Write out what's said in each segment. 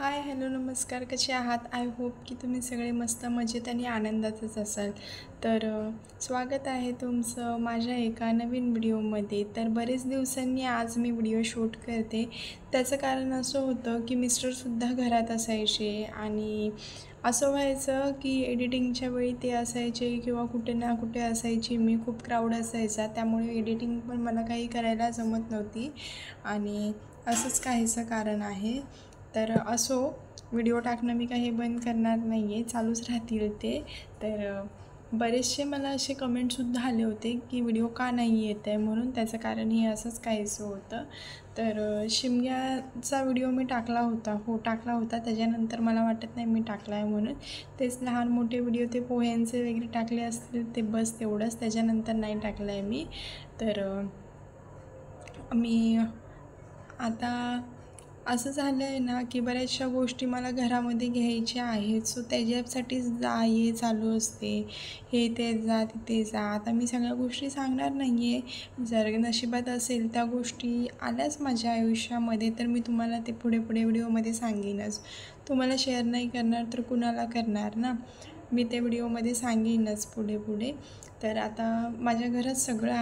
हाय, hello, नमस्कार. कसे आहात? आय होप की तुम्ही सगळे मस्त मजेत आणि आनंदातच असाल. स्वागत आहे तुमचं माझ्या एका नवीन व्हिडिओमध्ये. बरेच दिवसांनी आज मी व्हिडिओ शूट करते. त्याचं कारण असं होतं की मिस्टरसुद्धा घरात असायचे आणि असं व्हायचं की एडिटिंगच्या वेळी ते असायचे किंवा कुठे ना कुठे असायची मी. खूप क्राऊड असायचा, त्यामुळे एडिटिंग पण मला काही करायला जमत नव्हती आणि असंच काहीसं कारण आहे. असो, व्हिडिओ टाकणं मी काही बंद करणार नाही आहे, चालूच राहतील ते. बरेचसे मला असे कमेंटसुद्धा आले होते की व्हिडिओ का नाही येत आहे म्हणून. त्याचं कारण हे असंच काहीसं होतं. शिमग्याचा व्हिडिओ मी टाकला होता. त्याच्यानंतर मला वाटत नाही मी टाकला आहे म्हणून. तेच लहान मोठे व्हिडिओ ते पोह्यांचे वगैरे टाकले असतील ते बस तेवढंच, त्याच्यानंतर नाही टाकलं आहे मी. मी आता असं झालं आहे ना की बऱ्याचशा गोष्टी मला घरामध्ये घ्यायच्या आहेत. सो त्याच्यासाठीच ये चालू असते, हे ते जा तिथे जा. आता मी सगळ्या गोष्टी सांगणार नाही आहे. जर नशिबात असेल त्या गोष्टी आल्याच माझ्या आयुष्यामध्ये तर मी तुम्हाला ते पुढे व्हिडिओमध्ये सांगेनच. तुम्हाला शेअर नाही करणार तर कुणाला करणार ना. मी ते व्हिडिओमध्ये सांगेनच पुढे. आता माझ्या घरात सगळं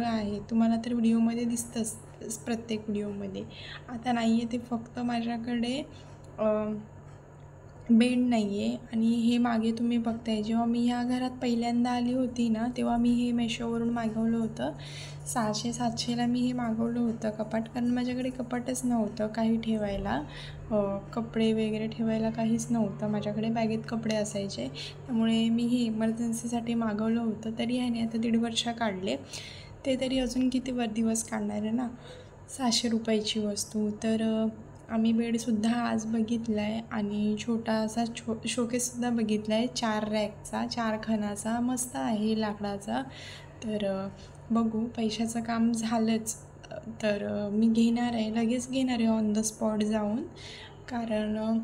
आहे. तुम्हाला तर व्हिडिओमध्ये दिसतंच प्रत्येक व्हिडिओमध्ये. आता नाही आहे ते फक्त माझ्याकडे बेड नाही आहे. आणि हे मागे तुम्ही बघताय, जेव्हा मी ह्या घरात पहिल्यांदा आली होती ना, तेव्हा मी हे मेशोवरून मागवलं होतं. 600-700ला मी हे मागवलं होतं कपाट, कारण माझ्याकडे कपाटच नव्हतं काही ठेवायला. कपडे वगैरे ठेवायला काहीच नव्हतं माझ्याकडे. बॅगेत कपडे असायचे, त्यामुळे मी हे इमर्जन्सीसाठी मागवलं होतं. तरी ह्याने आता 1.5 वर्ष काढले. ते तरी अजून किती दिवस काढणार आहे ना. 600 रुपयाची वस्तू. आम्ही बेडसुद्धा आज बघितला आहे आणि छोटासा शोकेससुद्धा बघितला आहे. 4 रॅकचा, 4 खणाचा, मस्त आहे लाकडाचा. बघू, पैशाचं काम झालंच मी घेणार आहे, लगेच घेणार आहे ऑन द स्पॉट जाऊन. कारण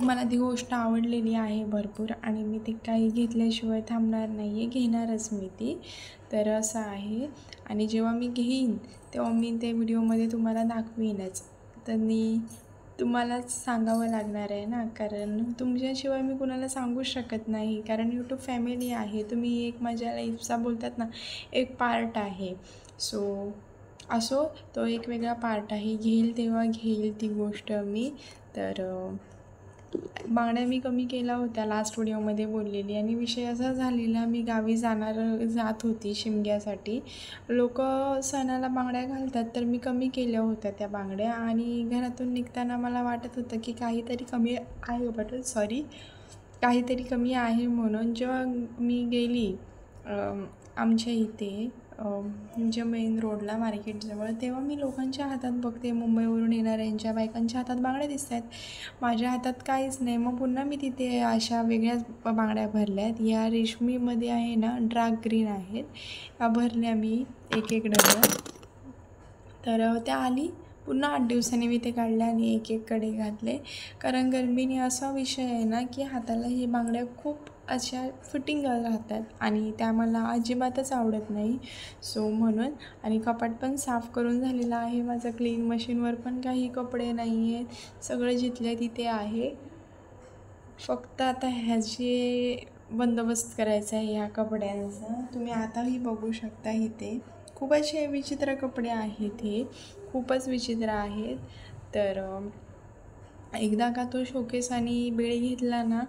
मला ती गोष्ट आवडलेली आहे भरपूर आणि मी ती काही घेतल्याशिवाय थांबणार नाही आहे, घेणारच मी ती. असं आहे. आणि जेव्हा मी घेईन तेव्हा मी ते व्हिडिओमध्ये तुम्हाला दाखवीनच. तुम्हालाच सांगावं लागणार आहे ना, कारण तुमच्याशिवाय मी कुणाला सांगूच शकत नाही. कारण यूट्यूब फॅमिली आहे, तुम्ही एक माझ्या लाईफचा बोलतात ना एक पार्ट आहे. असो, तो एक वेगळा पार्ट आहे. घेईल तेव्हा घेईल ती गोष्ट मी. बांगड्या मी कमी केल्या होत्या लास्ट व्हिडिओमध्ये बोललेली, आणि विषय असा झालेला, मी गावी जात होती शिमग्यासाठी. लोक सणाला बांगड्या घालतात, तर मी कमी केल्या होत्या त्या बांगड्या. आणि घरातून निघताना मला वाटत होतं की काहीतरी कमी आहे म्हणून. जेव्हा मी गेली आमच्या इथे म्हणजे मेन रोडला मार्केटजवळ, तेव्हा मी लोकांच्या हातात बघते, मुंबईवरून येणाऱ्यांच्या बायकांच्या हातात बांगड्या दिसत आहेत, माझ्या हातात काहीच नाही. मग पुन्हा मी तिथे अशा वेगळ्याच बांगड्या भरल्यात. या रेशमीमध्ये आहे ना, डार्क ग्रीन आहेत, या भरल्या मी एक डझन. त्या आली पुन्हा 8 दिवसांनी मी ते काढल्या आणि एक कडे घातले. कारण गरमीने असा विषय आहे ना की हाताला हे बांगड्या खूप अशा फिटिंग राहतात आणि त्या मला अजिबातच आवडत नाही. म्हणून. आणि कपाट पण साफ करून झालेलं आहे माझं क्लीन. मशीनवर पण काही कपडे नाही आहेत, सगळं जिथल्या तिथे आहे. फक्त आता ह्याची बंदोबस्त करायचा आहे ह्या कपड्यांचा. तुम्ही आताही बघू शकता इथे खूप असे विचित्र कपडे आहेत, हे खूपच विचित्र आहेत. एकदा का तो शोकेस आणि बेड घेतला ना,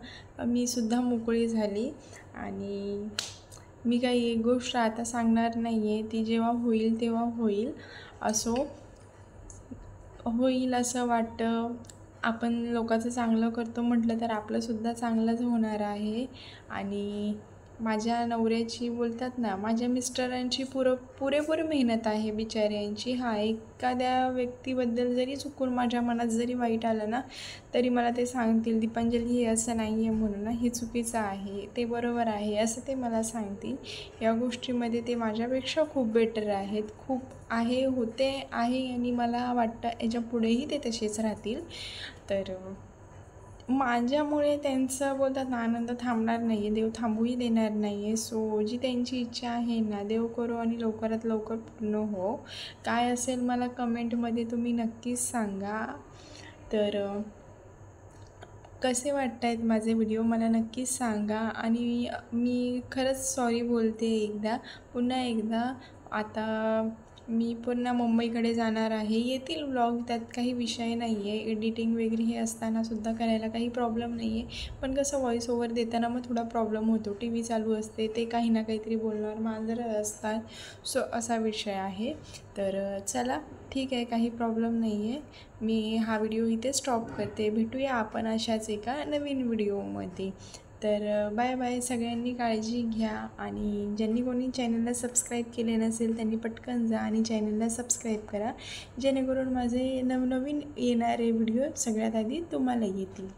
मी सुद्धा मोकळी झाली. आणि मी काही एक गोष्ट आता सांगणार नाही आहे, ती जेव्हा होईल तेव्हा होईल. होईल असं वाटतं. आपण लोकांचं चांगलं करतो म्हटलं तर आपलंसुद्धा चांगलंच होणार आहे. आणि माझ्या नवऱ्याची बोलतात ना, माझ्या मिस्टरांची पुरेपूर मेहनत आहे बिचाऱ्यांची. एखाद्या व्यक्तीबद्दल जरी चुकून माझ्या मनात जरी वाईट आलं ना, तरी मला ते सांगतील, दीपांजली हे असं नाही आहे म्हणून ना, हे चुकीचं आहे, ते बरोबर आहे, असं ते मला सांगतील. या गोष्टीमध्ये ते माझ्यापेक्षा खूप बेटर आहेत. होते आणि मला वाटतं याच्या पुढेही ते तसेच राहतील. माझ्यामुळे त्यांचं बोलतात ना, आनंद थांबणार नाही आहे, देव थांबूही देणार नाही आहे. जी त्यांची इच्छा आहे ना, देव करो आणि लवकरात लवकर पूर्ण हो. काय असेल मला कमेंटमध्ये तुम्ही नक्कीच सांगा. तर कसे वाटत आहेत माझे व्हिडिओ मला नक्कीच सांगा. आणि मी खरंच सॉरी बोलते पुन्हा एकदा. आता मी पुन्हा मुंबईकडे जाणार आहे. येतील व्लॉग, त्यात काही विषय नाही आहे. एडिटिंग वगैरे हे असतानासुद्धा करायला काही प्रॉब्लेम नाही आहे. पण कसं व्हॉईस ओव्हर देताना मग थोडा प्रॉब्लेम होतो. टी व्ही चालू असते, ते काही ना काहीतरी बोलणार, मांजरं असतात, सो असा विषय आहे. तर चला ठीक आहे, काही प्रॉब्लेम नाही आहे. मी हा व्हिडिओ इथे स्टॉप करते. भेटूया आपण अशाच एका नवीन व्हिडिओमध्ये. तर बाय बाय. सगळ्यांनी काळजी घ्या. आणि ज्यांनी कोणी चॅनलला सबस्क्राईब केले नसेल त्यांनी पटकन जा आणि चॅनलला सबस्क्राईब करा, जेणेकरून माझे नवनवीन येणारे व्हिडिओ सगळ्यात आधी तुम्हाला येतील.